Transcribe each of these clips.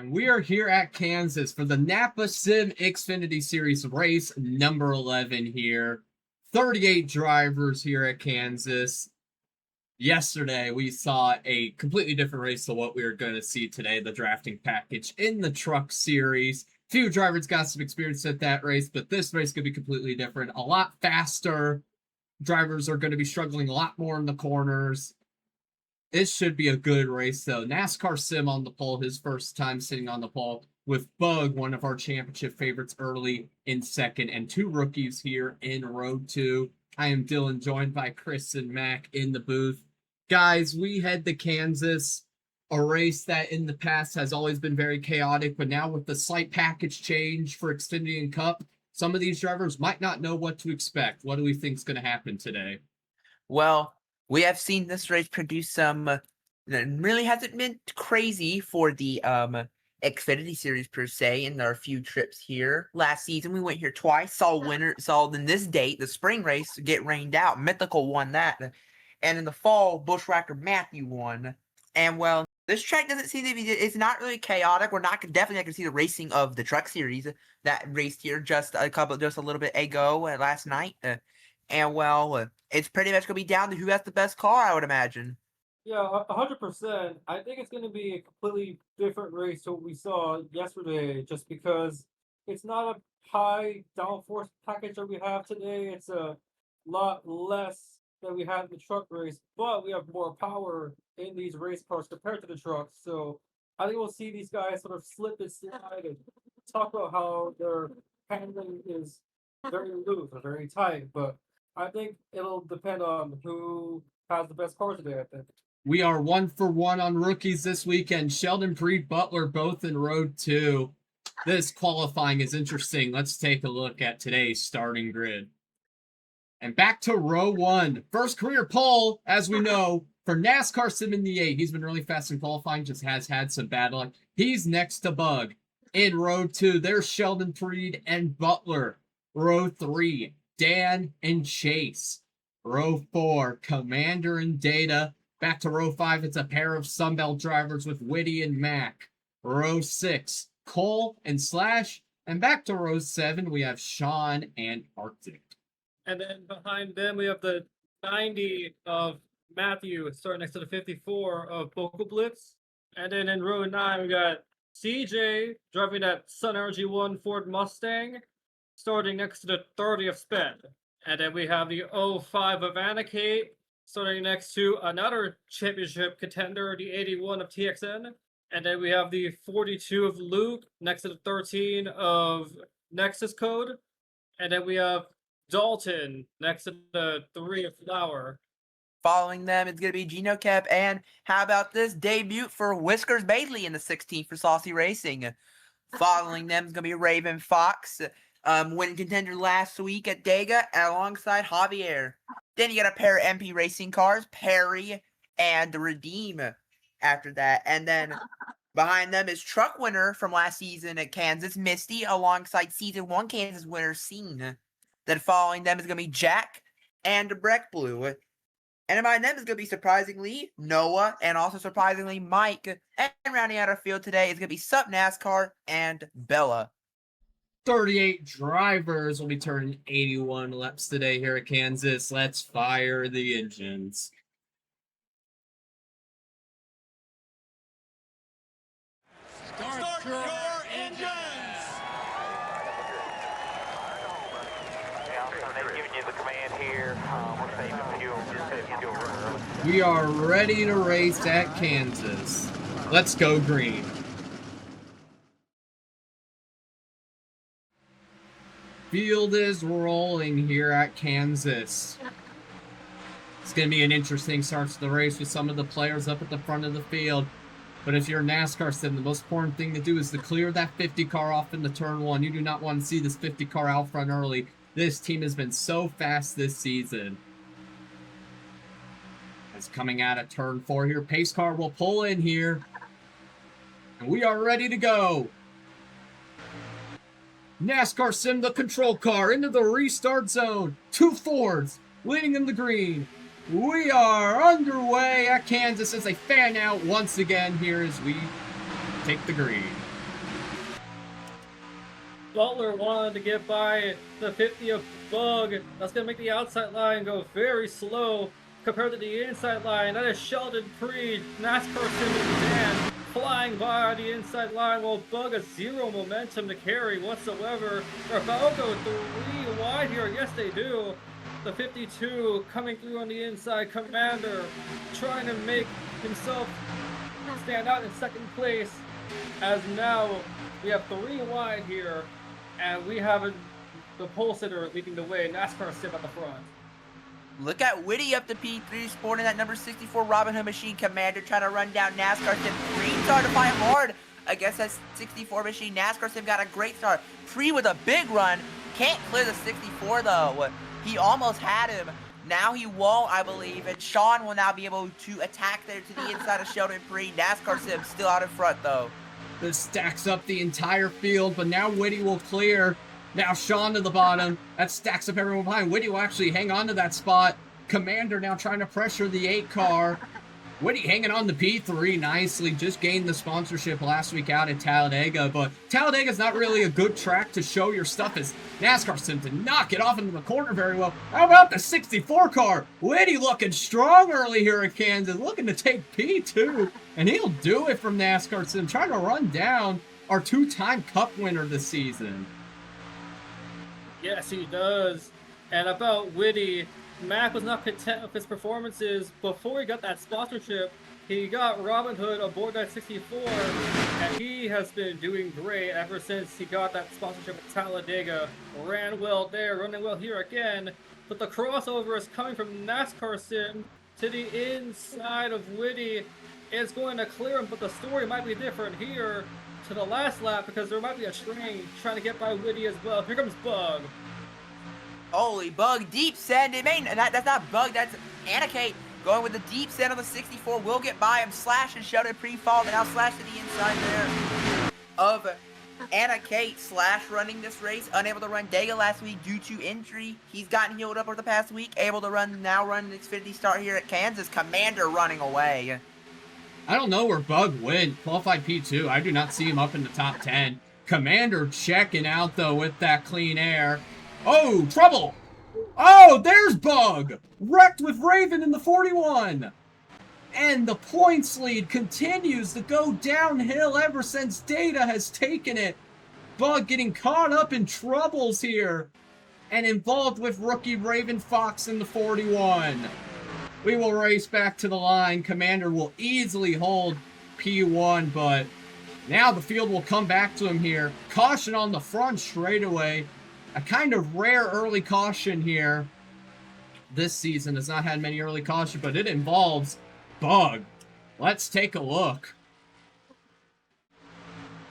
And we are here at Kansas for the NAPA XFINITY Series race number 11 here. 38 drivers here at Kansas. Yesterday, we saw a completely different race to what we are going to see today, the drafting package in the truck series. Few drivers got some experience at that race, but this race could be completely different. A lot faster. Drivers are going to be struggling a lot more in the corners. This should be a good race, though. NASCAR Sim on the pole, his first time sitting on the pole, with Bug, one of our championship favorites, early in second, and two rookies here in row two. I am Dylan, joined by Chris and Mac in the booth. Guys, we head to Kansas, a race that in the past has always been very chaotic, but now with the slight package change for Xfinity and Cup, some of these drivers might not know what to expect. What do we think is going to happen today? Well, we have seen this race produce some, really hasn't been crazy for the Xfinity Series per se in our few trips here. Last season, we went here twice, saw in this date, the spring race, get rained out. Mythical won that. And in the fall, Bushwhacker Matthew won. And, well, this track doesn't seem to be, it's not really chaotic. We're not definitely not going to see the racing of the truck series that raced here just a little bit ago last night. And, well, it's pretty much going to be down to who has the best car, I would imagine. Yeah, 100%. I think it's going to be a completely different race to what we saw yesterday, just because it's not a high downforce package that we have today. It's a lot less than we had in the truck race, but we have more power in these race cars compared to the trucks. So I think we'll see these guys sort of slip and slide and talk about how their handling is very loose or very tight, but I think it'll depend on who has the best car today, I think. We are 1 for 1 on rookies this weekend. Sheldon, Breed, Butler, both in row 2. This qualifying is interesting. Let's take a look at today's starting grid. And back to row 1. First career pole, as we know, for NASCAR Sim in the 8. He's been really fast in qualifying, just has had some bad luck. He's next to Bug. In row 2, there's Sheldon, Breed, and Butler. Row 3, Dan and Chase. Row 4, Commander and Data. Back to row 5, it's a pair of Sunbelt drivers with Whitty and Mac. Row 6, Cole and Slash. And back to row 7, we have Sean and Arctic. And then behind them, we have the 90 of Matthew starting next to the 54 of Vocal Blitz. And then in row 9, we got CJ driving that Sun Energy 1 Ford Mustang, starting next to the 30 of Sped. And then we have the 05 of Anakate, starting next to another championship contender, the 81 of TXN. And then we have the 42 of Luke, next to the 13 of Nexus Code. And then we have Dalton, next to the 3 of Flower. Following them, it's going to be Gino Kep. And how about this debut for Whiskers Bailey in the 16th for Saucy Racing? Following them is going to be Raven Fox, winning contender last week at Dega alongside Javier. Then you got a pair of MP racing cars, Perry and Redeem after that. And then behind them is truck winner from last season at Kansas, Misty, alongside season 1 Kansas winner, Scene. Then following them is going to be Jack and Breck Blue. And behind them is going to be, surprisingly, Noah and also surprisingly Mike. And rounding out our field today is going to be Sup NASCAR and Bella. 38 drivers will be turning 81 laps today here at Kansas. Let's fire the engines. Start your engines! They've given you the command here. We're saving fuel. Just saving fuel early. We are ready to race at Kansas. Let's go green. Field is rolling here at Kansas. It's going to be an interesting start to the race with some of the players up at the front of the field. But if you're a NASCAR Sim, the most important thing to do is to clear that 50 car off in the turn 1. You do not want to see this 50 car out front early. This team has been so fast this season. It's coming out of turn 4 here. Pace car will pull in here. And we are ready to go. NASCAR Sim, the control car, into the restart zone. 2 Fords leading in the green. We are underway at Kansas as they fan out once again here as we take the green. Butler wanted to get by the 50 of Bug. That's going to make the outside line go very slow compared to the inside line. That is Sheldon Preed, NASCAR sim Dan, flying by the inside line while Bug has zero momentum to carry whatsoever. They're about to go 3 wide here. Yes, they do. The 52 coming through on the inside. Commander trying to make himself stand out in second place, as now we have 3 wide here, and we have the pole sitter leading the way. NASCAR sim at the front. Look at Whitty up to P3, sporting that number 64 Robin Hood machine. Commander trying to run down NASCAR sim. Pre started to fight hard against that 64 machine. NASCAR sim got a great start. Pre with a big run. Can't clear the 64 though. He almost had him. Now he won't, I believe, and Sean will now be able to attack there to the inside of Sheldon Pre. NASCAR sim still out in front though. This stacks up the entire field, but now Whitty will clear. Now Sean to the bottom. That stacks up everyone behind. Whitty will actually hang on to that spot. Commander now trying to pressure the 8 car. Whitty hanging on the P3 nicely. Just gained the sponsorship last week out at Talladega, but Talladega's not really a good track to show your stuff as NASCAR sim to knock it off into the corner very well. How about the 64 car? Whitty looking strong early here at Kansas, looking to take P2, and he'll do it from NASCAR sim, trying to run down our 2-time Cup winner this season. Yes, he does. And about Whitty, Mac was not content with his performances. Before he got that sponsorship, he got Robin Hood aboard that 64, and he has been doing great ever since he got that sponsorship at Talladega. Ran well there, running well here again. But the crossover is coming from NASCAR sim to the inside of Whitty. It's going to clear him, but the story might be different here to the last lap because there might be a train trying to get by Whitty as well. Here comes Bug. Holy Bug, deep send. It may, that's not Bug, that's Anakate going with the deep send on the 64. Will get by him, slash and Sheldon pre-fall, and now slash to the inside there of Anakate. Slash running this race, unable to run Dega last week due to injury. He's gotten healed up over the past week, able to run an Xfinity start here at Kansas. Commander running away. I don't know where Bug went. Qualified P2. I do not see him up in the top 10. Commander checking out, though, with that clean air. Oh, trouble! Oh, there's Bug! Wrecked with Raven in the 41! And the points lead continues to go downhill ever since Data has taken it. Bug getting caught up in troubles here. And involved with rookie Raven Fox in the 41. We will race back to the line. Commander will easily hold P1, but now the field will come back to him here. Caution on the front straightaway. A kind of rare early caution here. This season has not had many early cautions, but it involves Bug. Let's take a look.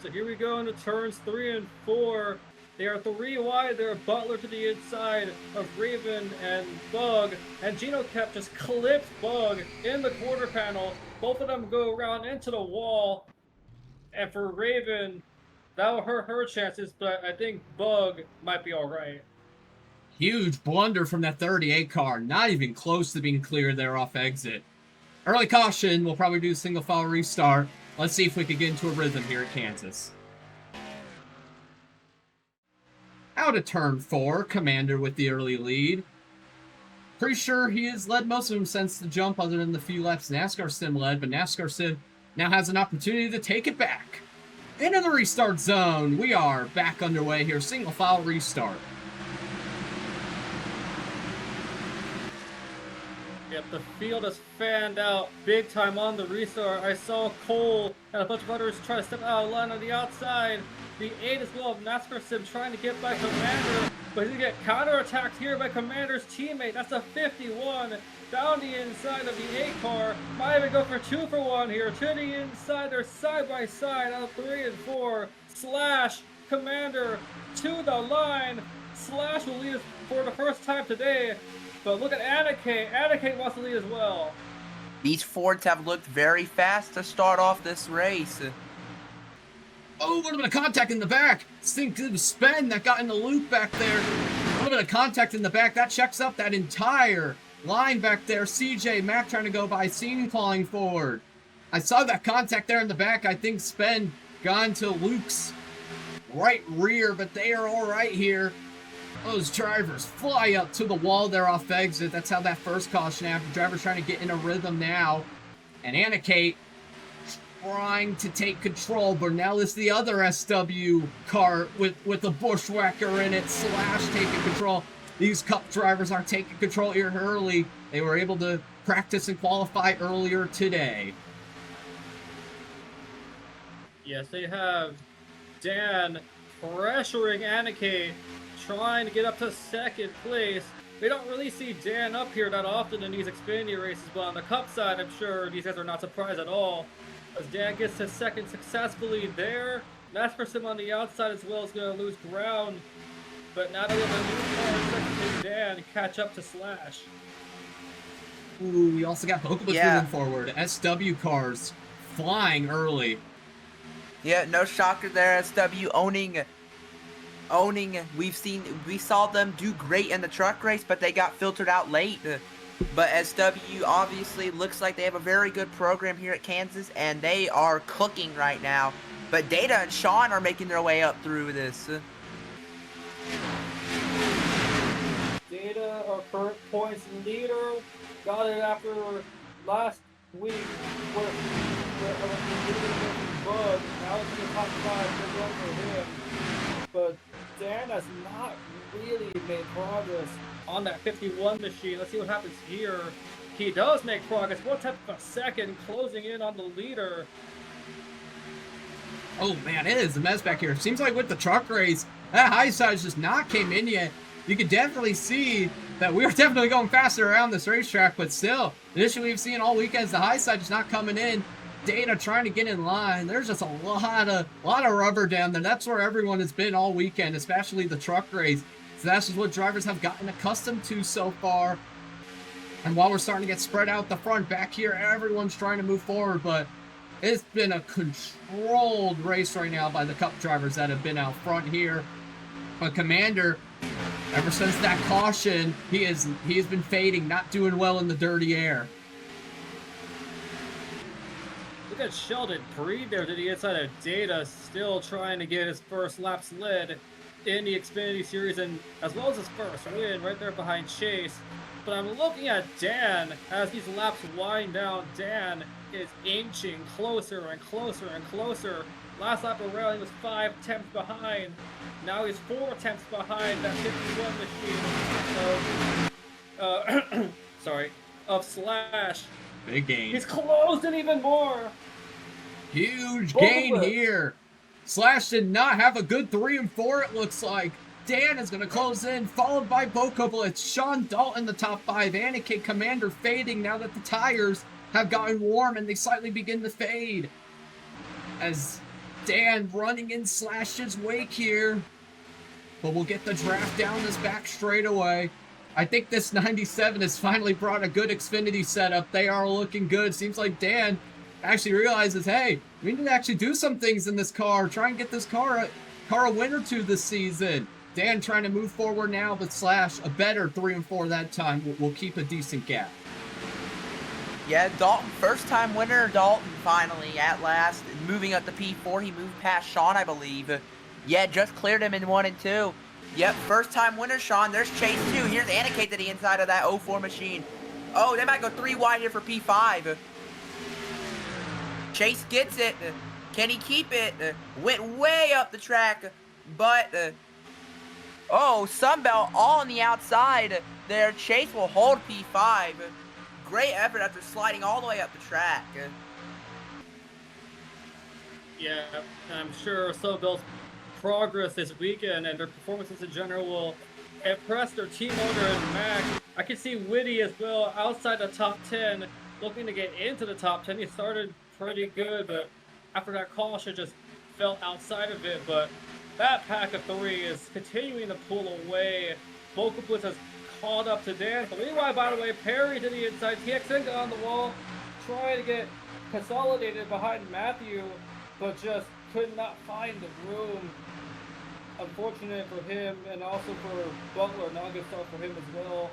So here we go into turns 3 and 4. They are 3 wide. They're Butler to the inside of Raven and Bug. And Gino Kep just clipped Bug in the quarter panel. Both of them go around into the wall. And for Raven, that will hurt her chances, but I think Bug might be alright. Huge blunder from that 38 car. Not even close to being clear there off exit. Early caution. We'll probably do a single file restart. Let's see if we can get into a rhythm here at Kansas. Out of turn 4, Commander with the early lead. Pretty sure he has led most of them since the jump, other than the few laps NASCAR Sim led, but NASCAR Sim now has an opportunity to take it back. Into the restart zone. We are back underway here. Single file restart. Yep, the field has fanned out big time on the restart. I saw Cole and a bunch of others try to step out of line on the outside. The 8 as well of NASCAR Sim trying to get by Commander, but he's going to get counterattacked here by Commander's teammate. That's a 51 down the inside of the 8 car. Might even go for 2 for 1 here to the inside. They're side by side out of 3 and 4. Slash Commander to the line. Slash will lead us for the first time today. But look at Anakate. Anakate wants to lead as well. These Fords have looked very fast to start off this race. Oh, a little bit of contact in the back. Instinctive spin that got in the loop back there. A little bit of contact in the back. That checks up that entire line back there. CJ Mack trying to go by Scene calling forward. I saw that contact there in the back. I think Spen got into Luke's right rear, but they are all right here. Those drivers fly up to the wall there off exit. That's how that first caution happened. Drivers trying to get in a rhythm now. And Anikate trying to take control, but now it's the other SW car with a bushwhacker in it, Slash taking control. These Cup drivers are taking control here early. They were able to practice and qualify earlier today. Yes, they have Dan pressuring Anikate, trying to get up to second place. We don't really see Dan up here that often in these Xfinity races, but on the Cup side, I'm sure these guys are not surprised at all. As Dan gets to second successfully there, Masperson on the outside as well is going to lose ground. But now that we have a new car, second to Dan catch up to Slash. Ooh, we also got Bokublitz moving forward. SW cars flying early. Yeah, no shocker there. SW owning. We saw them do great in the truck race, but they got filtered out late. But SW obviously looks like they have a very good program here at Kansas, and they are cooking right now. But Data and Sean are making their way up through this. Data, our current points leader, got it after last week with Bug. Now it's in the top 5, good run for him. But Dan has not really made progress on that 51 machine. Let's see what happens here. He does make progress, 1/10 of a second, closing in on the leader. Oh man, it is a mess back here. Seems like with the truck race, that high side just not came in yet. You can definitely see that we are definitely going faster around this racetrack, but still, initially we've seen all weekends the high side just not coming in. Data trying to get in line. There's just a lot of rubber down there. That's where everyone has been all weekend, especially the truck race. So that's just what drivers have gotten accustomed to so far. And while we're starting to get spread out the front, back here, everyone's trying to move forward, but it's been a controlled race right now by the Cup drivers that have been out front here. But Commander, ever since that caution, he has been fading, not doing well in the dirty air. Look at Sheldon Breed there to the inside of Data, still trying to get his first laps led in the Xfinity Series, and as well as his first win right there behind Chase. But I'm looking at Dan as these laps wind down. Dan is inching closer and closer and closer. Last lap around he was 5 tenths behind. Now he's 4 tenths behind that 51 machine of Slash. Big gain. He's closed it even more. Huge gain here. Slash did not have a good 3 and 4, it looks like. Dan is going to close in, followed by Bokublitz. Sean Dalton, the top 5. Anikate Commander fading now that the tires have gotten warm and they slightly begin to fade. As Dan running in Slash's wake here. But we'll get the draft down this back straightaway. I think this 97 has finally brought a good Xfinity setup. They are looking good. Seems like Dan actually realizes, hey, we need to actually do some things in this car. Try and get this car a win or two this season. Dan trying to move forward now, but Slash a better 3 and 4 that time. We'll keep a decent gap. Yeah, Dalton, first time winner. Dalton finally at last moving up the P4. He moved past Sean, I believe. Yeah, just cleared him in 1 and 2. Yep, first time winner, Sean. There's Chase too. Here's Anikate to the inside of that 04 machine. Oh, they might go 3 wide here for P5. Chase gets it. Can he keep it? Went way up the track, but oh, Sunbelt all on the outside there. Chase will hold P5. Great effort after sliding all the way up the track. Yeah, I'm sure Sunbelt's progress this weekend and their performances in general will impress their team owner and Mac. I can see Whitty as well outside the top 10, looking to get into the top 10. He started pretty good, but after that caution just fell outside of it. But that pack of 3 is continuing to pull away. Bokublitz has caught up to Dan. But meanwhile, by the way, Perry to the inside. TXN got on the wall, trying to get consolidated behind Matthew, but just could not find the room. Unfortunate for him, and also for Butler. Not a good start for him as well.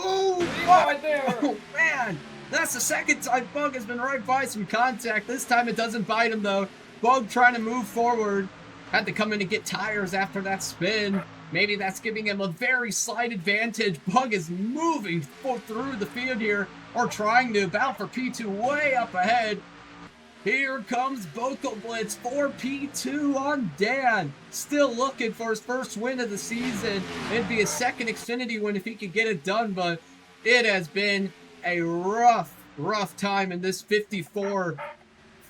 Ooh, right there. Oh, man. That's the second time Bug has been right by some contact. This time it doesn't bite him, though. Bug trying to move forward. Had to come in to get tires after that spin. Maybe that's giving him a very slight advantage. Bug is moving through the field here, or trying to, about for P2 way up ahead. Here comes Vocal Blitz for P2 on Dan. Still looking for his first win of the season. It'd be his second Xfinity win if he could get it done, but it has been a rough time in this 54,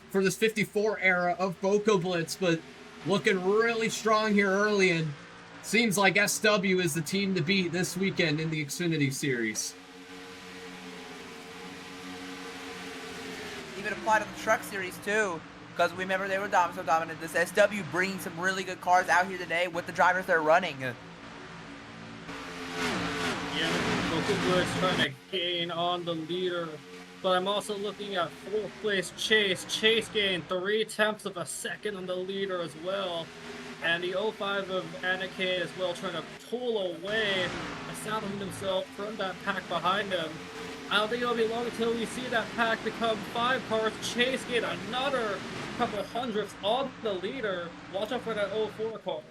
for this 54 era of Vocal Blitz, but looking really strong here early, and seems like SW is the team to beat this weekend in the Xfinity Series. Even apply to the truck series too, because remember they were so dominant. This SW bringing some really good cars out here today with the drivers they're running. Yeah, Vocal Blitz trying to gain on the leader, but I'm also looking at 4th place Chase. Chase gained 0.3 of a second on the leader as well, and the 05 of Anake as well, trying to pull away, establishing himself from that pack behind him. I don't think it'll be long until we see that pack become 5 cars. Chase get another couple hundredths on the leader. Watch out for that 04 car.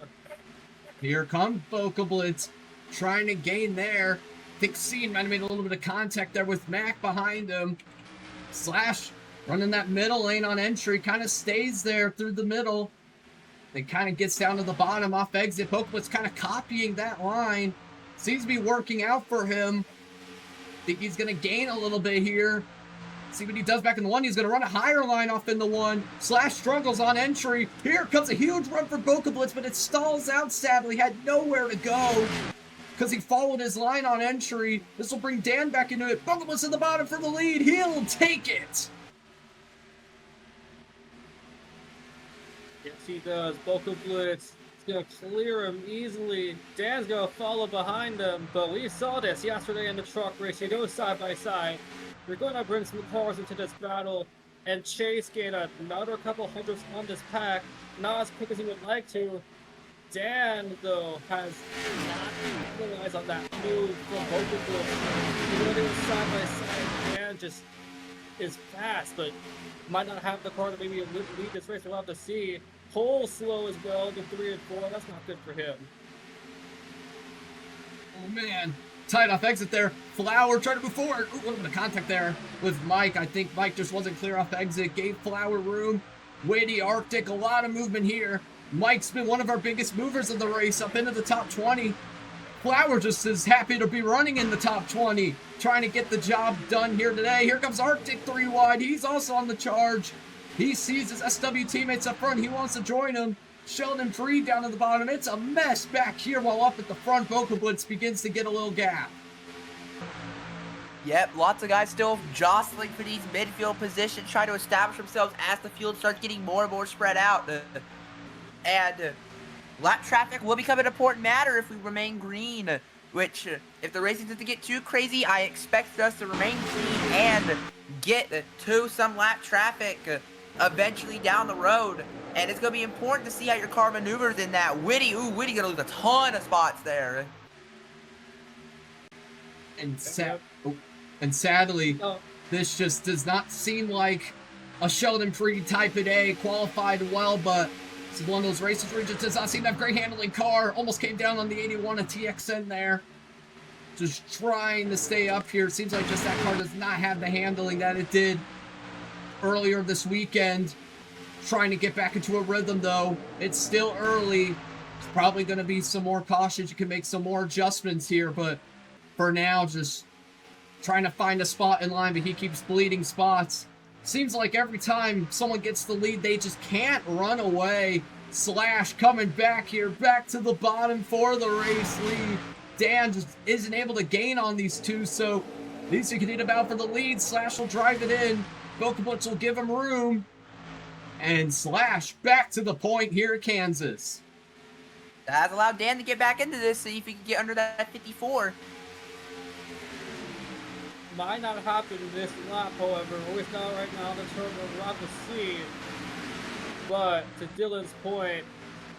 Here comes Vocal Blitz, trying to gain there. I think Sean might have made a little bit of contact there with Mac behind him. Slash running that middle lane on entry, kind of stays there through the middle. Then kind of gets down to the bottom off exit. Vocal Blitz kind of copying that line. Seems to be working out for him. Think he's going to gain a little bit here. See what he does back in the 1. He's going to run a higher line off in the 1. Slash struggles on entry. Here comes a huge run for Vocal Blitz, but it stalls out sadly. Had nowhere to go because he followed his line on entry. This will bring Dan back into it. Vocal Blitz in the bottom for the lead. He'll take it. Yes, he does. Vocal Blitz is going to clear him easily. Dan's going to follow behind him, but we saw this yesterday in the truck race. They go side by side. We're going to bring some cars into this battle, and Chase gained another couple hundredths on this pack. Not as quick as he would like to. Dan, though, has not capitalized on that move from Vocal Blitz. Even though they were side by side, Dan just is fast, but might not have the car to maybe lead this race. We'll have to see. Pole slow as well, the 3 and 4. That's not good for him. Oh man, tight off exit there. Flower trying to move forward. Ooh, a little bit of contact there with Mike. I think Mike just wasn't clear off exit. Gave Flower room. Witty, Arctic, a lot of movement here. Mike's been one of our biggest movers of the race, up into the top 20. Flower just is happy to be running in the top 20, trying to get the job done here today. Here comes Arctic 3 wide. He's also on the charge. He sees his SW teammates up front. He wants to join him. Sheldon Freed down at the bottom. It's a mess back here, while up at the front, Vocal Blitz begins to get a little gap. Yep, lots of guys still jostling for these midfield positions, trying to establish themselves as the field starts getting more and more spread out. And lap traffic will become an important matter if we remain green, which, if the racing doesn't get too crazy, I expect us to remain green and get to some lap traffic eventually down the road. And it's going to be important to see how your car maneuvers in that. Witty going to lose a ton of spots there. And sadly, this just does not seem like a Sheldon Freed type of day. Qualified well, but it's one of those races where he just does not seem to have great handling car. Almost came down on the 81 of TXN there. Just trying to stay up here. It seems like just that car does not have the handling that it did earlier this weekend. Trying to get back into a rhythm though. It's still early. It's probably going to be some more cautious. You can make some more adjustments here, but for now, just trying to find a spot in line, but he keeps bleeding spots. Seems like every time someone gets the lead, they just can't run away. Slash coming back here, back to the bottom for the race lead. Dan just isn't able to gain on these two, so these two can hit about for the lead. Slash will drive it in. Vocal Blitz will give him room. And Slash back to the point here at Kansas. That has allowed Dan to get back into this, see if he can get under that 54. Might not happen this lap, however. Always not right now. The turbo, we'll have to see. But to Dylan's point,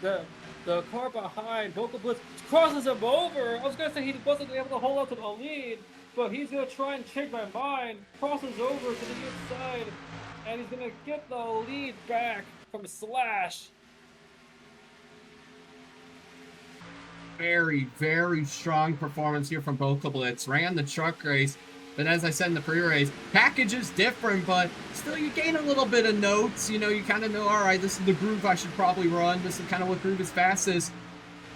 the car behind Vocal Blitz crosses him over. I was gonna say he wasn't able to hold on to the lead, but he's gonna try and change my mind. Crosses over to the inside, and he's gonna get the lead back from Slash. very, very strong performance here from Bokablitz. Ran the truck race, but as I said in the pre-race, package is different, but still you gain a little bit of notes. You know, you kind of know, all right, this is the groove I should probably run. This is kind of what groove is fastest.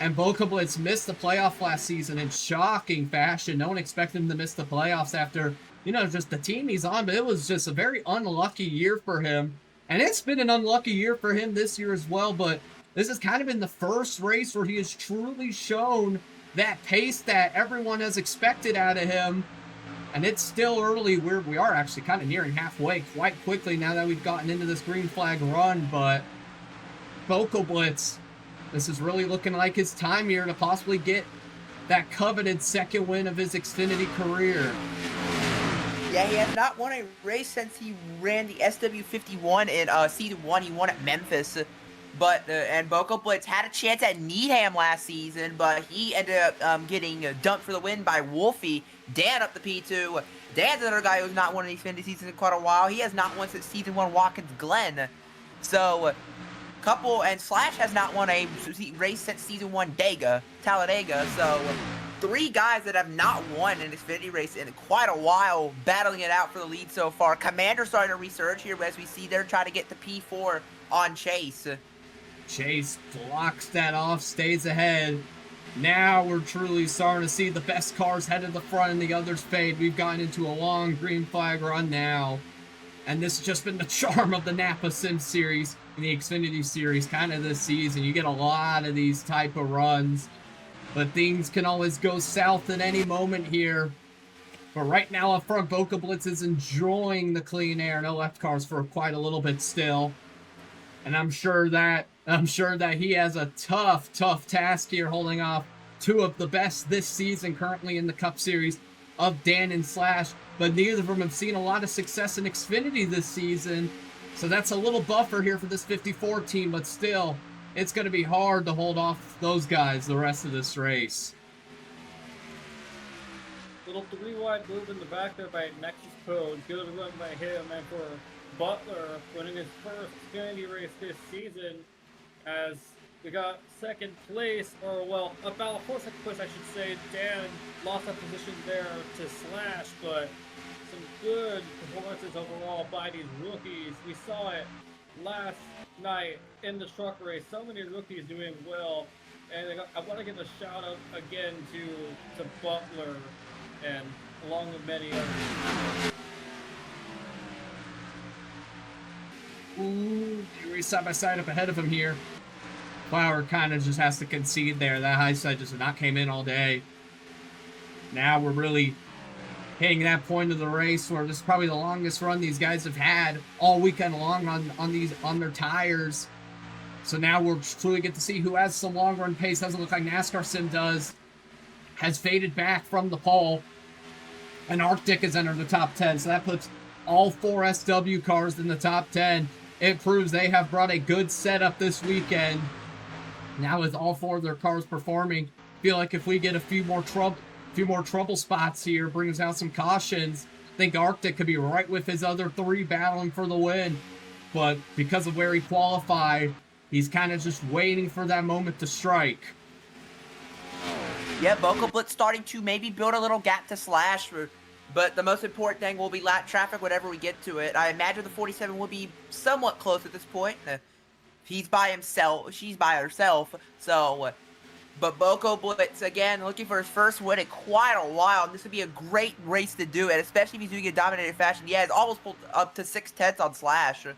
And Bokablitz missed the playoff last season in shocking fashion. No one expected him to miss the playoffs after, you know, just the team he's on, but it was just a very unlucky year for him. And it's been an unlucky year for him this year as well, but this has kind of been the first race where he has truly shown that pace that everyone has expected out of him. And it's still early. We are actually kind of nearing halfway quite quickly now that we've gotten into this green flag run. But Bokablitz, this is really looking like his time here to possibly get that coveted second win of his Xfinity career. Yeah, he has not won a race since he ran the SW51 in season 1. He won at Memphis. But and Bokablitz had a chance at Needham last season, but he ended up getting dumped for the win by Wolfie. Dan up the P2. Dan's another guy who's not won an Xfinity season in quite a while. He has not won since season 1 Watkins Glen. So, and Slash has not won a race since season 1 Talladega. So, 3 guys that have not won an Xfinity race in quite a while, battling it out for the lead so far. Commander starting to resurge here, as we see they're trying to get the P4 on Chase. Chase blocks that off, stays ahead. Now we're truly starting to see the best cars head to the front and the others fade. We've gotten into a long green flag run now. And this has just been the charm of the NAPA Sim Series and the Xfinity Series kind of this season. You get a lot of these type of runs, but things can always go south at any moment here. But right now up front, Bokablitz is enjoying the clean air. No left cars for quite a little bit still. And I'm sure that he has a tough task here, holding off 2 of the best this season currently in the Cup Series of Dan and Slash. But neither of them have seen a lot of success in Xfinity this season. So that's a little buffer here for this 54 team, but still, it's going to be hard to hold off those guys the rest of this race. Little 3-wide move in the back there by Nexus Code. Good run by him, and for Butler winning his first Xfinity race this season, as we got second place, or well, about for second place I should say. Dan lost that position there to Slash, but some good performances overall by these rookies. We saw it last night in the truck race. So many rookies doing well, and I want to give a shout out again to Butler, and along with many others. Ooh, they race side by side up ahead of him here. Flower kind of just has to concede there. That high side just not came in all day. Now we're really hitting that point of the race where this is probably the longest run these guys have had all weekend long on their tires. So now we'll truly get to see who has some long run pace. Doesn't look like NASCAR Sim does. Has faded back from the pole. And Arctic has entered the top 10. So that puts all 4 SW cars in the top 10. It proves they have brought a good setup this weekend. Now with all 4 of their cars performing, feel like if we get a few more trouble spots here, brings out some cautions, I think Arctic could be right with his other 3 battling for the win. But because of where he qualified, he's kind of just waiting for that moment to strike. Yeah, Bokablitz starting to maybe build a little gap to Slash, but the most important thing will be lap traffic whenever we get to it. I imagine the 47 will be somewhat close at this point. He's by himself, she's by herself, so... But Bokablitz, again, looking for his first win in quite a while. This would be a great race to do it, especially if he's doing it in dominated fashion. Yeah, it's almost pulled up to 6/10 on Slash. Yeah,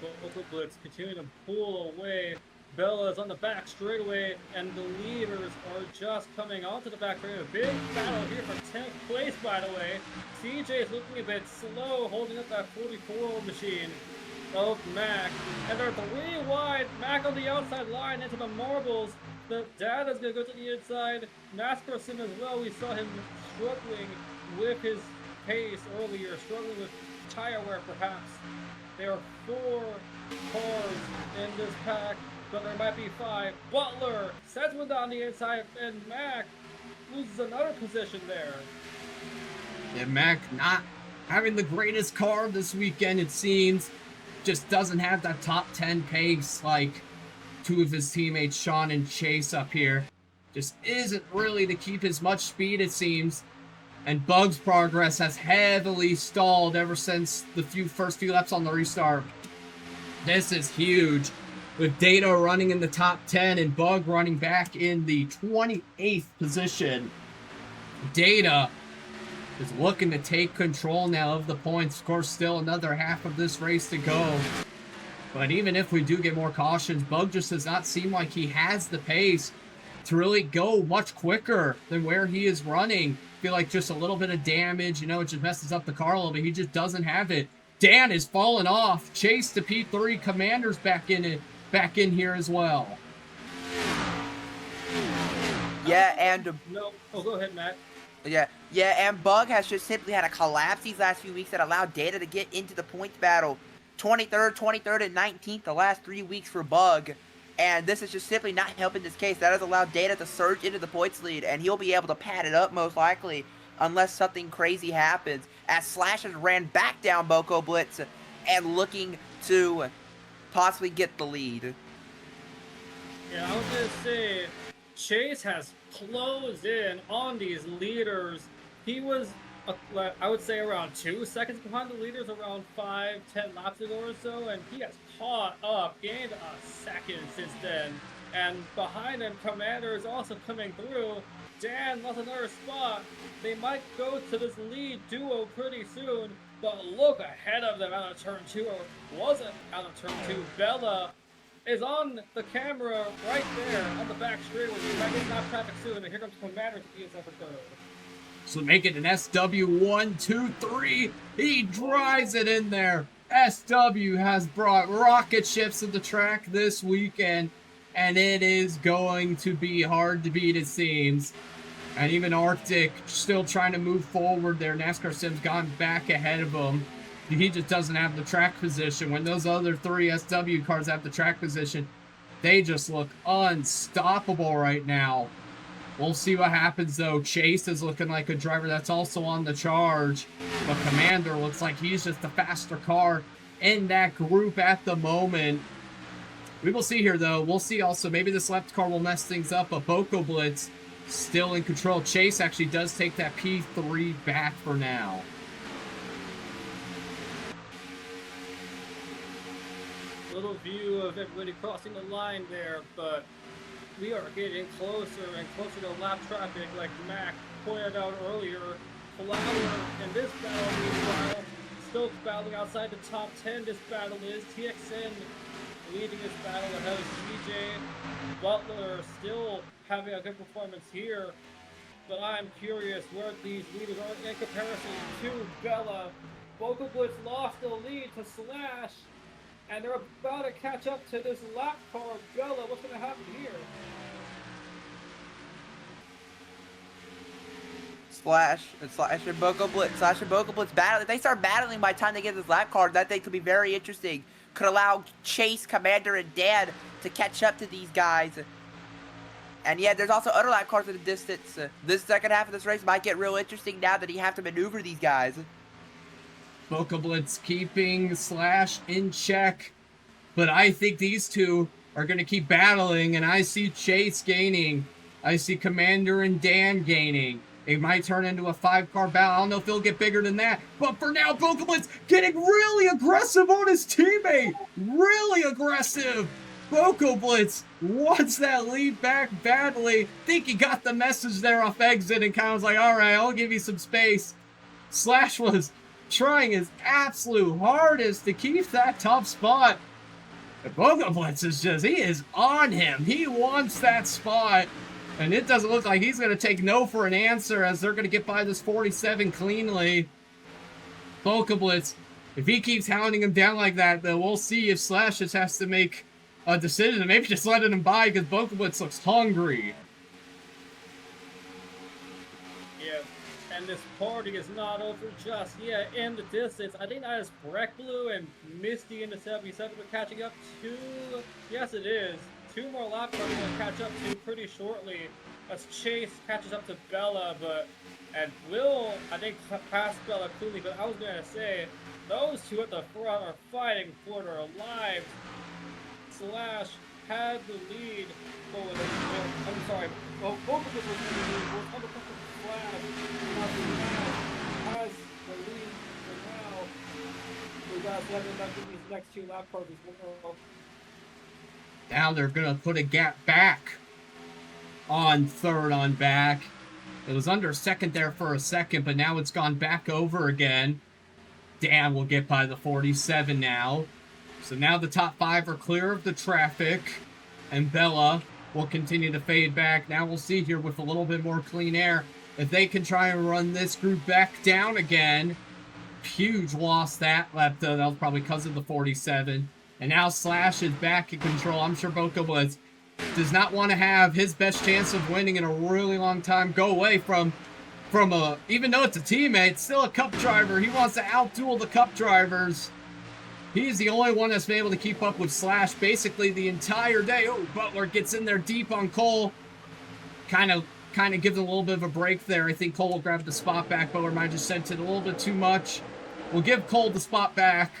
Bokablitz continuing to pull away. Bella's on the back straightaway, and the leaders are just coming onto the back straightaway. A big battle here for 10th place, by the way. CJ is looking a bit slow, holding up that 44 machine of Mac. And they're 3 wide. Mac on the outside line into the marbles. The dad is going to go to the inside. NASCAR Sim as well. We saw him struggling with his pace earlier, struggling with tire wear perhaps. There are 4 cars in this pack, but there might be 5. Butler sends one down the inside, and Mac loses another position there. Yeah, Mac not having the greatest car this weekend, it seems. Just doesn't have that top 10 pace like two of his teammates, Sean and Chase, up here. Just isn't really to keep as much speed, it seems. And Bug's progress has heavily stalled ever since the first few laps on the restart. This is huge. With Data running in the top 10 and Bug running back in the 28th position. Data is looking to take control now of the points. Of course, still another half of this race to go. But even if we do get more cautions, Bug just does not seem like he has the pace to really go much quicker than where he is running. I feel like just a little bit of damage, you know, it just messes up the car a little bit. He just doesn't have it. Dan is falling off. Chase to P3. Commander's back in here as well. Yeah, and No. Oh, go ahead, Matt. yeah, and Bug has just simply had a collapse these last few weeks that allowed Data to get into the points battle. 23rd, and 19th the last 3 weeks for Bug. And this is just simply not helping this case. That has allowed Data to surge into the points lead, and he'll be able to pad it up most likely, unless something crazy happens. As Slash has ran back down Boko Blitz and looking to possibly get the lead. Yeah, I was gonna say, Chase has closed in on these leaders. He was, I would say, around 2 seconds behind the leaders around 5-10 laps ago or so, and he has caught up, gained a second since then. And behind him, Commander is also coming through. Dan lost another spot. They might go to this lead duo pretty soon, but look ahead of them out of turn 2, or wasn't out of turn 2. Bella is on the camera right there on the back straight with you. Might get not traffic soon, and here comes Commander to be his effort third. So make it an SW1-2-3. He drives it in there. SW has brought rocket ships to the track this weekend, and it is going to be hard to beat, it seems. And even Arctic still trying to move forward there. NASCAR Sim's gone back ahead of him. He just doesn't have the track position. When those other 3 SW cars have the track position, they just look unstoppable right now. We'll see what happens, though. Chase is looking like a driver that's also on the charge. But Commander looks like he's just the faster car in that group at the moment. We will see here, though. We'll see also. Maybe this left car will mess things up. But Boko Blitz still in control. Chase actually does take that P3 back for now. Little view of everybody crossing the line there, but we are getting closer and closer to lap traffic, like Mac pointed out earlier. Flower in this battle, meanwhile, still battling outside the top 10. This battle is TXN leading this battle ahead of CJ. Butler still having a good performance here, but I'm curious where these leaders are in comparison to Bella. Boko Blitz lost the lead to Slash, and they're about to catch up to this lap car. Bella, what's going to happen here? Slash and Boko Blitz. Slash and Boko Blitz battle. If they start battling by the time they get this lap car, that thing could be very interesting. Could allow Chase, Commander, and Dan to catch up to these guys. And yeah, there's also other lap cars in the distance. This second half of this race might get real interesting now that you have to maneuver these guys. Boko Blitz keeping Slash in check. But I think these two are going to keep battling, and I see Chase gaining. I see Commander and Dan gaining. It might turn into a 5-car battle. I don't know if it'll get bigger than that. But for now, Boko Blitz getting really aggressive on his teammate. Really aggressive. Boko Blitz wants that lead back badly. Think he got the message there off exit and kind of was like, all right, I'll give you some space. Slash was trying his absolute hardest to keep that top spot. But Boko Blitz is just, he is on him. He wants that spot. And it doesn't look like he's going to take no for an answer, as they're going to get by this 47 cleanly. Boko Blitz, if he keeps hounding him down like that, then we'll see if Slash just has to make a decision and maybe just letting him by, because Boko Blitz looks hungry. Yeah, and this party is not over just yet. In the distance, I think that is Breck Blue and Misty in the 77 are catching up to, yes it is, 2 more laps are going to catch up to pretty shortly as Chase catches up to Bella, and will, I think, pass Bella clearly, but I was going to say, those two at the front are fighting for their lives. Slash had the lead. I'm sorry. Well, both of us was in the lead. We're on the fucking flag. Now the has the lead for now. We got 7 back in these next 2 lap cars as well. Now they're going to put a gap back on third on back. It was under second there for a second, but now it's gone back over again. Dan will get by the 47 now. So now the top 5 are clear of the traffic. And Bella will continue to fade back. Now we'll see here with a little bit more clean air if they can try and run this group back down again. Huge loss that lap, though. That was probably because of the 47. And now Slash is back in control. I'm sure Boca Blitz does not want to have his best chance of winning in a really long time go away from a, even though it's a teammate, still a cup driver. He wants to outduel the cup drivers. He's the only one that's been able to keep up with Slash basically the entire day. Oh, Butler gets in there deep on Cole. Kind of gives him a little bit of a break there. I think Cole will grab the spot back. Butler might have just sent it a little bit too much. We'll give Cole the spot back.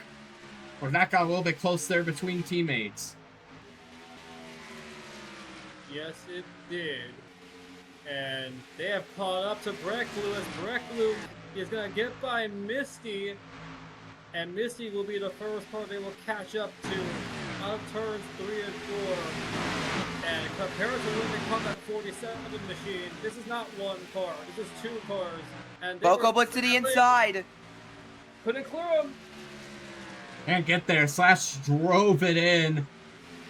Or that got a little bit close there between teammates. Yes, it did. And they have caught up to Brecklew as Brecklew is going to get by Misty. And Misty will be the first car they will catch up to on turns 3 and 4. And compared to when they caught that 47 machine, this is not 1 car. This is 2 cars. And Boca Blitz to the inside. Couldn't clear him. Can't get there. Slash drove it in.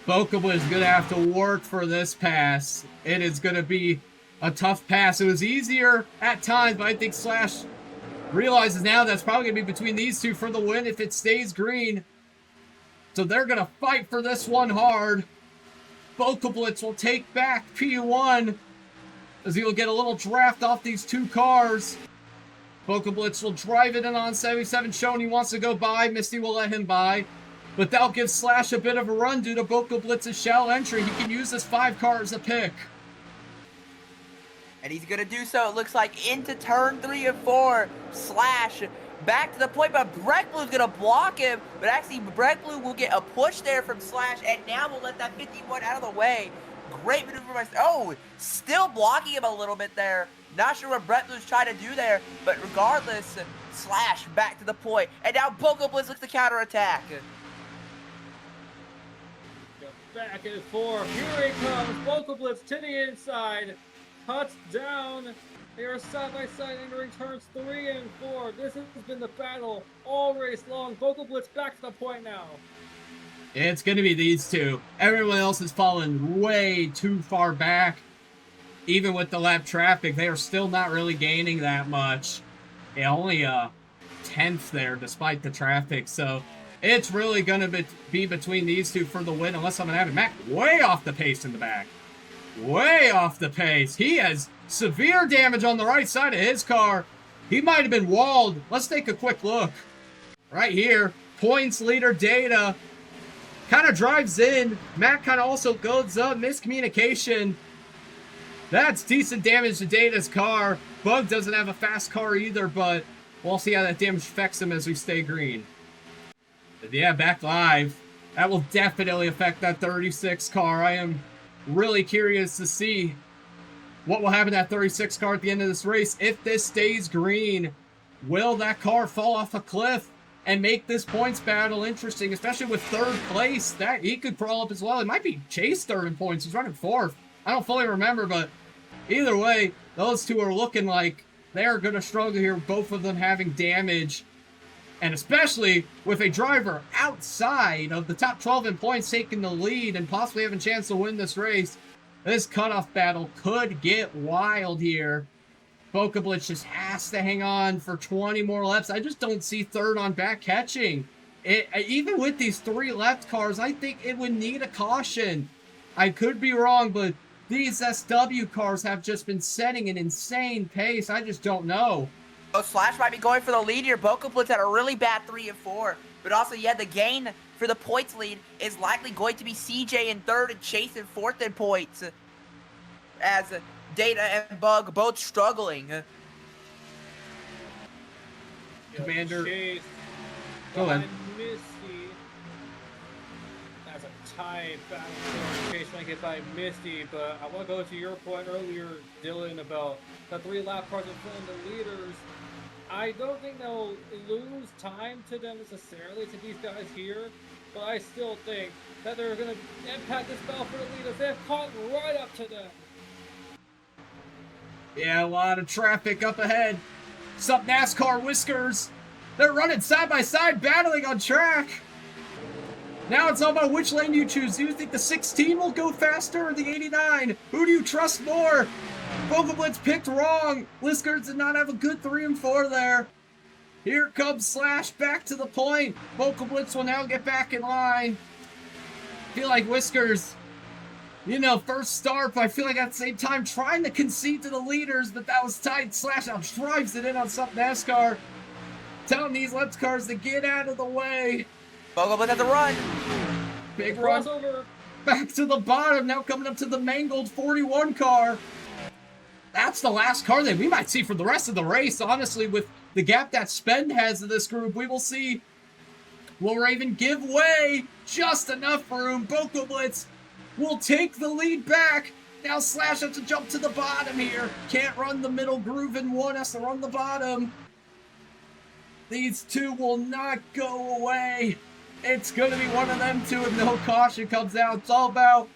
Boca Blitz is going to have to work for this pass. It is going to be a tough pass. It was easier at times, but I think Slash realizes now that's probably going to be between these two for the win if it stays green. So they're going to fight for this one hard. Boca Blitz will take back P1 as he'll get a little draft off these 2 cars. Boca Blitz will drive it in on 77, showing he wants to go by. Misty will let him by. But that'll give Slash a bit of a run due to Boca Blitz's shell entry. He can use this 5 car as a pick. And he's going to do so, it looks like, into turn 3 and 4. Slash back to the point, but Breckblew's going to block him. But actually, Breckblew will get a push there from Slash, and now we'll let that 51 out of the way. Great maneuver by... Oh, still blocking him a little bit there. Not sure what Breckblew's trying to do there, but regardless, Slash back to the point. And now Boca Blitz looks to counterattack. Back and forth. Here he comes. Boca Blitz to the inside. Cuts down. They are side by side entering turns 3 and 4. This has been the battle all race long. Boca Blitz back to the point now. It's going to be these 2. Everyone else has fallen way too far back. Even with the lap traffic, they are still not really gaining that much. Yeah, only a 10th there despite the traffic. So it's really going to be between these 2 for the win unless I'm going to have it. Mac way off the pace in the back. Way off the pace. He has severe damage on the right side of his car. He might have been walled. Let's take a quick look. Right here, points leader Data kind of drives in. Mac kind of also goes up. Miscommunication. That's decent damage to Data's car. Bug doesn't have a fast car either, but we'll see how that damage affects him as we stay green. But yeah, back live. That will definitely affect that 36 car. I am really curious to see what will happen to that 36 car at the end of this race. If this stays green, will that car fall off a cliff and make this points battle interesting, especially with 3rd place? That he could crawl up as well. It might be Chase 3rd in points. He's running 4th. I don't fully remember, but either way, those 2 are looking like they're going to struggle here, both of them having damage. And especially with a driver outside of the top 12 in points taking the lead and possibly having a chance to win this race, this cutoff battle could get wild here. Boca Blitz just has to hang on for 20 more laps. I just don't see 3rd on back catching. Even with these 3 left cars, I think it would need a caution. I could be wrong, but these SW cars have just been setting an insane pace. I just don't know. Oh, Slash might be going for the lead here. Boca Blitz had a really bad 3 and 4. But also, yeah, the gain for the points lead is likely going to be CJ in 3rd and Chase in 4th in points. As Data and Bug both struggling. Commander, Chase go ahead. Misty. That's a high battle chase trying to get by Misty, but I want to go to your point earlier, Dylan, about the 3 lap cars in front of the leaders. I don't think they'll lose time to them necessarily, to these guys here, but I still think that they're going to impact this battle for the leaders. They've caught right up to them. Yeah, a lot of traffic up ahead. Sup, NASCAR Whiskers? They're running side by side, battling on track. Now it's all about which lane you choose. Do you think the 16 will go faster or the 89? Who do you trust more? Bogablitz picked wrong. Whiskers did not have a good 3 and 4 there. Here comes Slash back to the point. Bogablitz will now get back in line. Feel like Whiskers, you know, first start, but I feel like at the same time trying to concede to the leaders, but that was tight. Slash now drives it in on some NASCAR. Telling these left cars to get out of the way. Bogablitz has a run. Big run. Crossover. Back to the bottom. Now coming up to the mangled 41 car. That's the last car that we might see for the rest of the race. Honestly, with the gap that Spend has to this group, we will see. Will Raven give way? Just enough room. Bogablitz will take the lead back. Now Slash has to jump to the bottom here. Can't run the middle groove in one. Has to run the bottom. These two will not go away. It's going to be one of them two if no caution comes out. It's all about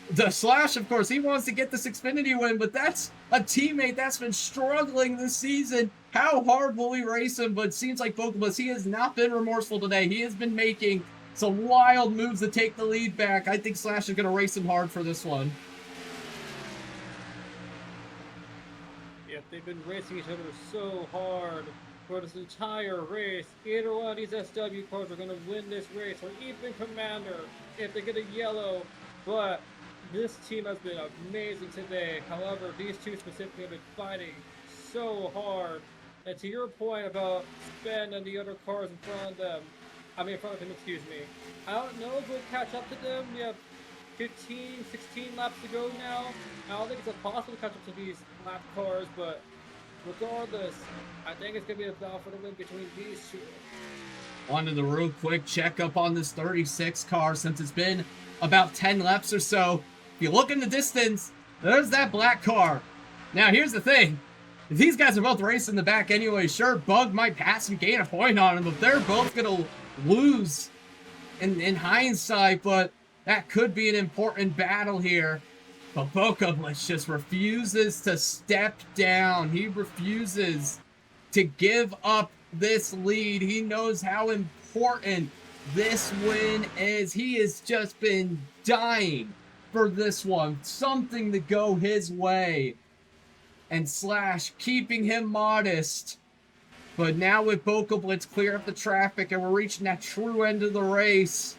the Slash, of course. He wants to get this Xfinity win, but that's a teammate that's been struggling this season. How hard will we race him? But it seems like Bogablitz, he has not been remorseful today. He has been making some wild moves to take the lead back. I think Slash is going to race him hard for this one. Yep, they've been racing each other so hard for this entire race. Either one of these SW cars are going to win this race, or even Commander if they get a yellow. But this team has been amazing today. However, these two specifically have been fighting so hard. And to your point about Spend and the other cars in front of them, in front of him, excuse me. I don't know if we'll catch up to them. We have 15, 16 laps to go now. I don't think it's possible to catch up to these lap cars, but regardless, I think it's going to be a battle for the win between these two. Onto the real quick checkup on this 36 car, since it's been about 10 laps or so. If you look in the distance, there's that black car. Now, here's the thing. If these guys are both racing in the back anyway, sure, Bug might pass and gain a point on him, but they're both going to lose in hindsight, but that could be an important battle here. But Bogablitz just refuses to step down. He refuses to give up this lead. He knows how important this win is. He has just been dying for this one. Something to go his way. And Slash keeping him modest. But now with Bogablitz clear up the traffic and we're reaching that true end of the race.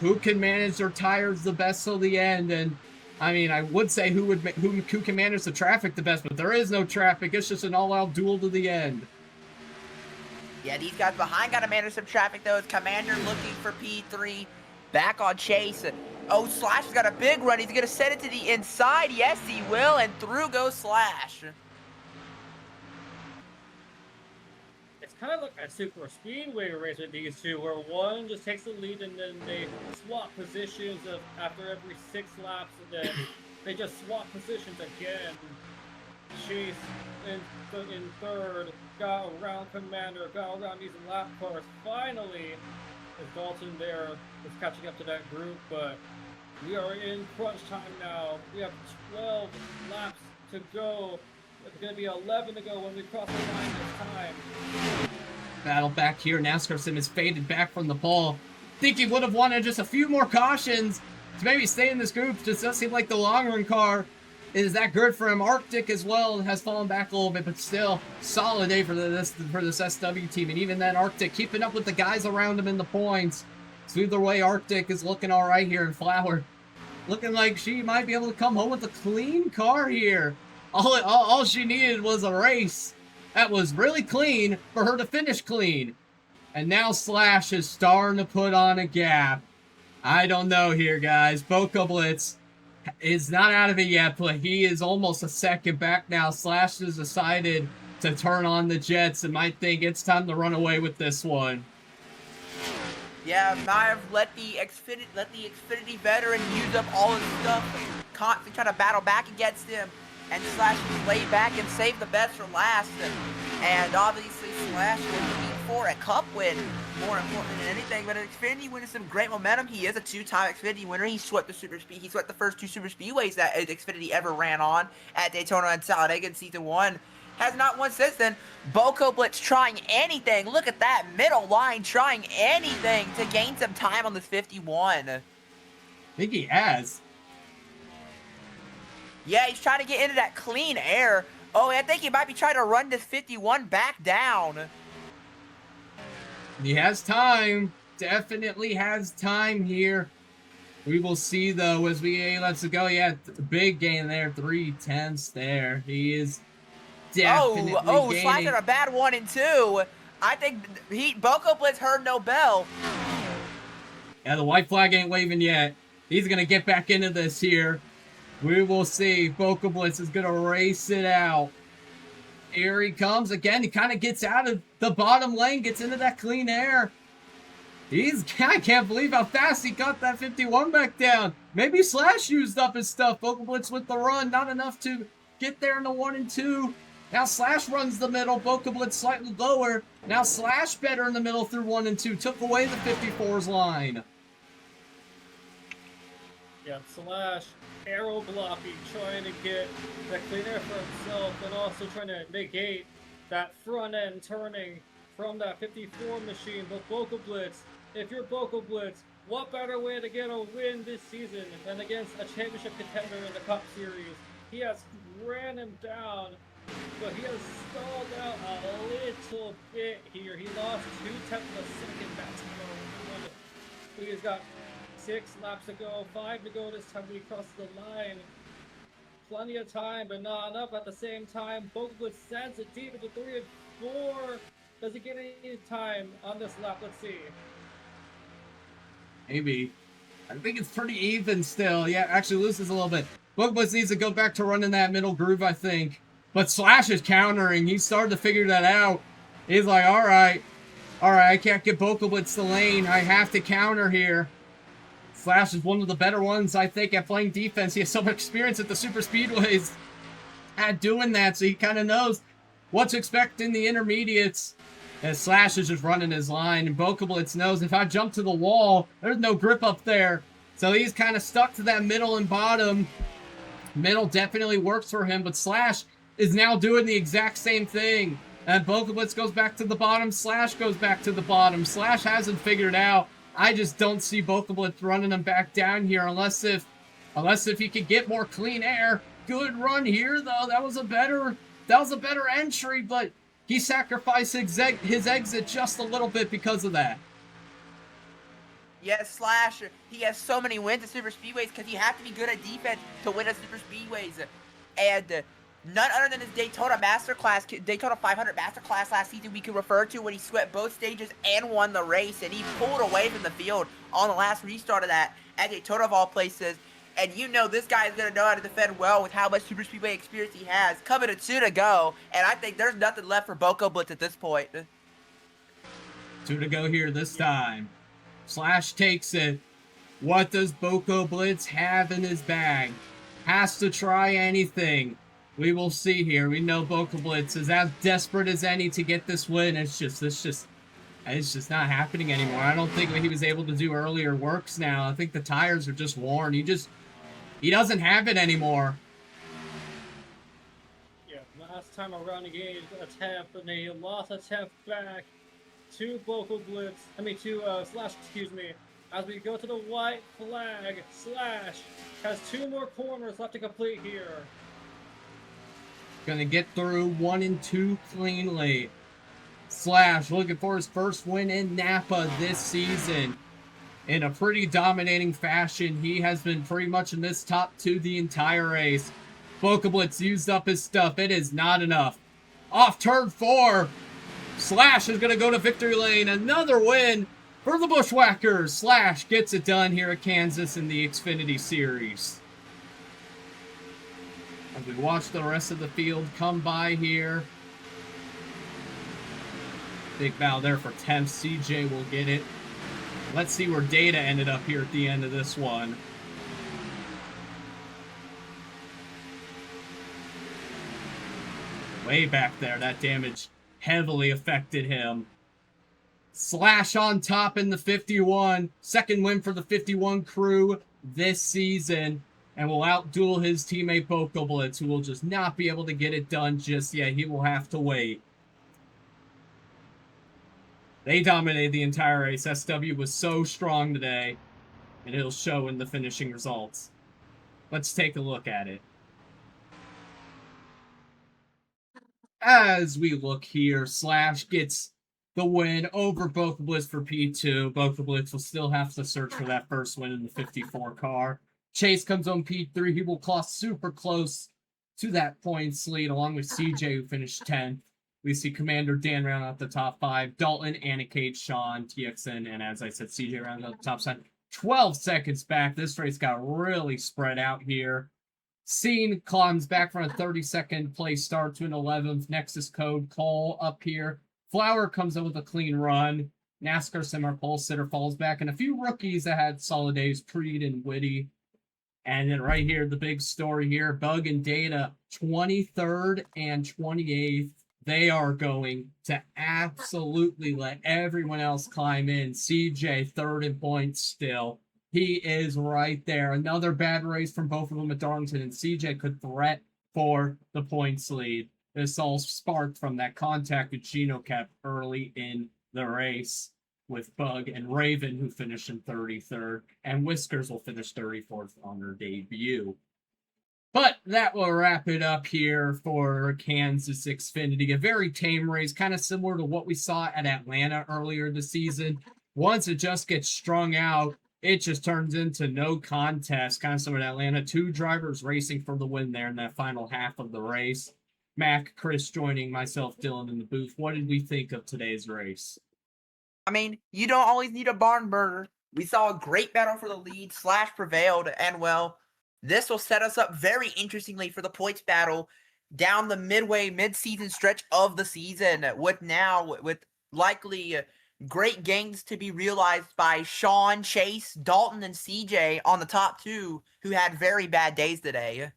Who can manage their tires the best till the end? And I mean, I would say who can manage the traffic the best, but there is no traffic. It's just an all-out duel to the end. Yeah, these guys behind got to manage some traffic, though. It's Commander looking for P3. Back on Chase. Oh, Slash has got a big run. He's going to set it to the inside. Yes, he will. And through goes Slash. It's kind of like a super speedway race with these two, where one just takes the lead and then they swap positions after every 6 laps, and then they just swap positions again. Chase in third, got around Commander, got around these lap cars. Finally, as Dalton there is catching up to that group, but we are in crunch time now. We have 12 laps to go. It's going to be 11 to go when we cross the line this time. Battle back here. NASCAR Sim is faded back from the pole. Think he would have wanted just a few more cautions to maybe stay in this group. Just doesn't seem like the long run car is that good for him. Arctic as well has fallen back a little bit, but still solid day for this SW team. And even then, Arctic keeping up with the guys around him in the points. So either way, Arctic is looking all right here, and Flower looking like she might be able to come home with a clean car here. All she needed was a race that was really clean for her to finish clean. And now Slash is starting to put on a gap. I don't know here, guys. Bogablitz is not out of it yet, but he is almost a second back now. Slash has decided to turn on the jets and might think it's time to run away with this one. Yeah, Mav let the Xfinity veteran use up all his stuff, constantly trying to battle back against him, and Slash just laid back and saved the best for last. And obviously Slash was looking for a cup win, more important than anything. But an Xfinity win is some great momentum. He is a 2-time Xfinity winner. He swept the He swept the first 2 super speedways that Xfinity ever ran on at Daytona and Talladega in season 1. Has not won since then. Boko Blitz trying anything. Look at that middle line, trying anything to gain some time on this 51. I think he has. Yeah, he's trying to get into that clean air. Oh, I think he might be trying to run this 51 back down. He has time. Definitely has time here. We will see, though, as we let's go. Yeah, big gain there. 3/10 there. He is definitely gaining. Slash had a bad 1 and 2. I think Boko Blitz heard no bell. Yeah, the white flag ain't waving yet. He's going to get back into this here. We will see. Boko Blitz is going to race it out. Here he comes again. He kind of gets out of the bottom lane, gets into that clean air. I can't believe how fast he got that 51 back down. Maybe Slash used up his stuff. Boko Blitz with the run. Not enough to get there in the 1 and 2. Now Slash runs the middle. Boko Blitz slightly lower. Now Slash better in the middle through 1 and 2. Took away the 54's line. Yeah, Slash arrow blocking, trying to get the clean air for himself, and also trying to negate that front end turning from that 54 machine. But Boko Blitz, if you're Boko Blitz, what better way to get a win this season than against a championship contender in the Cup Series? He has ran him down, but he has stalled out a little bit here. He lost 2/10 of a second that time. He's got 6 laps to go, 5 to go this time we cross the line. Plenty of time, but not enough at the same time. Boko Blitz sends it deep into 3 and 4. Does he get any time on this lap? Let's see. Maybe. I think it's pretty even still. Yeah, actually loses a little bit. Boko Blitz needs to go back to running that middle groove, I think. But Slash is countering. He's starting to figure that out. He's like, all right, I can't get Boko Blitz the lane. I have to counter here. Slash is one of the better ones, I think, at playing defense. He has so much experience at the super speedways at doing that, so he kind of knows what to expect in the intermediates. As Slash is just running his line, and Boko Blitz knows if I jump to the wall, there's no grip up there. So he's kind of stuck to that middle and bottom. Middle definitely works for him, but Slash is now doing the exact same thing. And Boko Blitz goes back to the bottom, Slash goes back to the bottom. Slash hasn't figured out. I just don't see Boko Blitz running him back down here unless if he could get more clean air. Good run here though. That was a better entry, but he sacrificed his exit just a little bit because of that. Yes, Slash, he has so many wins at super speedways because you have to be good at defense to win at super speedways. And none other than his Daytona 500 Masterclass last season we can refer to when he swept both stages and won the race, and he pulled away from the field on the last restart of that at Daytona of all places. And you know this guy is going to know how to defend well with how much super speedway experience he has. Coming to 2 to go, and I think there's nothing left for Boko Blitz at this point. 2 to go here this time. Slash takes it. What does Boko Blitz have in his bag? Has to try anything. We will see here. We know Boko Blitz is as desperate as any to get this win. It's just not happening anymore. I don't think what he was able to do earlier works now. I think the tires are just worn. He doesn't have it anymore. Yeah, last time around he gained a tenth, and he lost a tenth back to Boko Blitz. To Slash, excuse me. As we go to the white flag, Slash has 2 more corners left to complete here. Gonna get through 1 and 2 cleanly. Slash looking for his first win in Napa this season. In a pretty dominating fashion. He has been pretty much in this top 2 the entire race. Boko Blitz used up his stuff. It is not enough. Off turn 4. Slash is going to go to victory lane. Another win for the Bushwhackers. Slash gets it done here at Kansas in the Xfinity Series. As we watch the rest of the field come by here. Big battle there for 10th. CJ will get it. Let's see where Data ended up here at the end of this one. Way back there, that damage heavily affected him. Slash on top in the 51. Second win for the 51 crew this season. And will outduel his teammate Blitz, who will just not be able to get it done just yet. He will have to wait. They dominated the entire race. SW was so strong today. And it'll show in the finishing results. Let's take a look at it. As we look here, Slash gets the win over Blitz for P2. Blitz will still have to search for that first win in the 54 car. Chase comes on P3. He will claw super close to that points lead, along with CJ, who finished 10th. We see Commander Dan round out the top 5. Dalton, Anna Cage, Sean, TXN, and as I said, CJ round out the top 7. 12 seconds back. This race got really spread out here. Scene climbs back from a 32nd place start to an 11th. Nexus Code, Cole up here. Flower comes in with a clean run. NASCAR Simmer Pole Sitter falls back. And a few rookies that had solid days, Preed and Witty. And then right here, the big story here, Bug and Data, 23rd and 28th. They are going to absolutely let everyone else climb in. CJ, third in points still. He is right there. Another bad race from both of them at Darlington, and CJ could threat for the points lead. This all sparked from that contact with Gino kept early in the race with Bug and Raven, who finished in 33rd, and Whiskers will finish 34th on their debut. But that will wrap it up here for Kansas Xfinity. A very tame race, kind of similar to what we saw at Atlanta earlier this season. Once it just gets strung out, it just turns into no contest, kind of similar to Atlanta. 2 drivers racing for the win there in that final half of the race. Mac, Chris joining myself, Dylan in the booth. What did we think of today's race? I mean, you don't always need a barn burner. We saw a great battle for the lead. Slash prevailed, and well, this will set us up very interestingly for the points battle down the mid-season stretch of the season, with likely great gains to be realized by Sean, Chase, Dalton, and CJ on the top 2, who had very bad days today.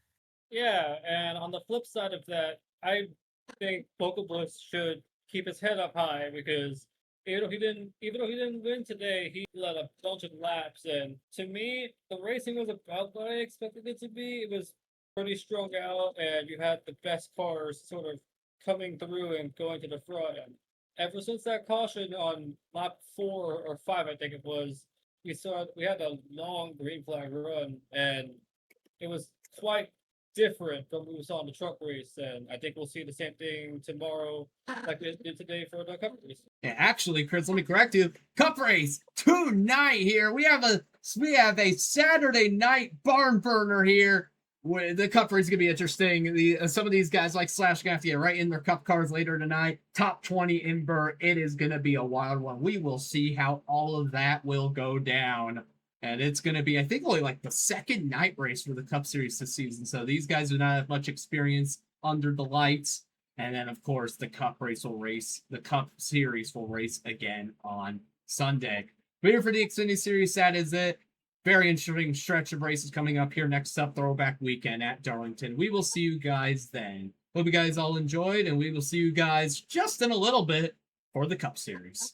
Yeah, and on the flip side of that, I think Blitz should keep his head up high, because even though he didn't win today, he led a bunch of laps, and to me, the racing was about what I expected it to be. It was pretty strung out, and you had the best cars sort of coming through and going to the front. And ever since that caution on lap 4 or 5, I think it was, we had a long green flag run, and it was quite different from what we saw in the truck race, and I think we'll see the same thing tomorrow like we did today for the cup race. Yeah, actually, Chris, let me correct you. Cup race tonight here. We have a Saturday night barn burner here. The cup race is gonna be interesting. Some of these guys like Slash gonna have to get right in their cup cars later tonight. Top 20 in Burr. It is gonna be a wild one. We will see how all of that will go down. And it's going to be, I think, only like the second night race for the Cup Series this season. So these guys do not have much experience under the lights. And then, of course, the Cup Series will race again on Sunday. But here for the Xfinity Series, that is it. Very interesting stretch of races coming up here. Next up, Throwback Weekend at Darlington. We will see you guys then. Hope you guys all enjoyed, and we will see you guys just in a little bit for the Cup Series.